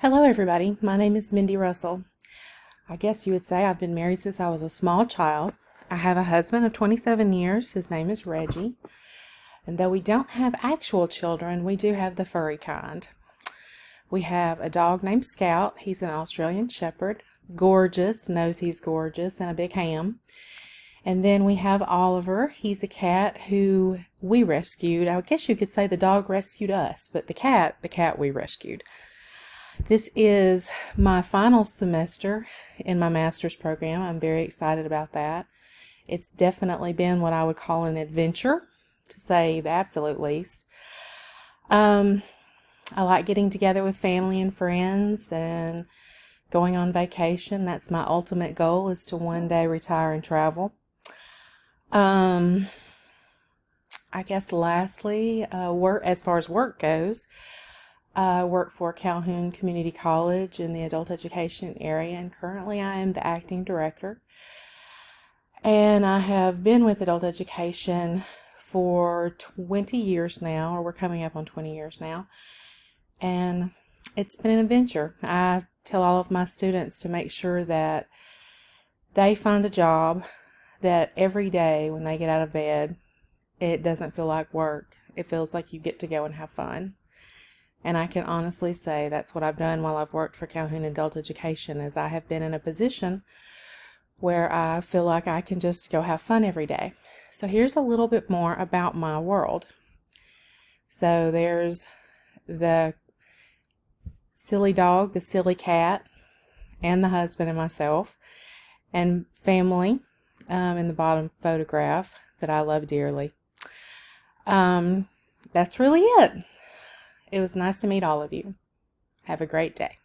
Hello, everybody. My name is Mindy Russell. I guess you would say I've been married since I was a small child. I have a husband of 27 years. His name is Reggie. And though we don't have actual children, we do have the furry kind. We have a dog named Scout. He's an Australian Shepherd. Gorgeous, knows he's gorgeous, and a big ham. And then we have Oliver. He's a cat who we rescued. I guess you could say the dog rescued us, but the cat we rescued. This is my final semester in my master's program. I'm very excited about that. It's definitely been what I would call an adventure, to say the absolute least. I like getting together with family and friends and going on vacation. That's my ultimate goal, is to one day retire and travel. I guess lastly, work, as far as work goes, I work for Calhoun Community College in the adult education area, and currently I am the acting director. And I have been with adult education for 20 years now, or we're coming up on 20 years now. And it's been an adventure. I tell all of my students to make sure that they find a job that every day when they get out of bed, it doesn't feel like work. It feels like you get to go and have fun. And I can honestly say that's what I've done while I've worked for Calhoun Adult Education, is I have been in a position where I feel like I can just go have fun every day. So here's a little bit more about my world. So there's the silly dog, the silly cat, and the husband and myself, and family in the bottom photograph that I love dearly. That's really it. It was nice to meet all of you. Have a great day.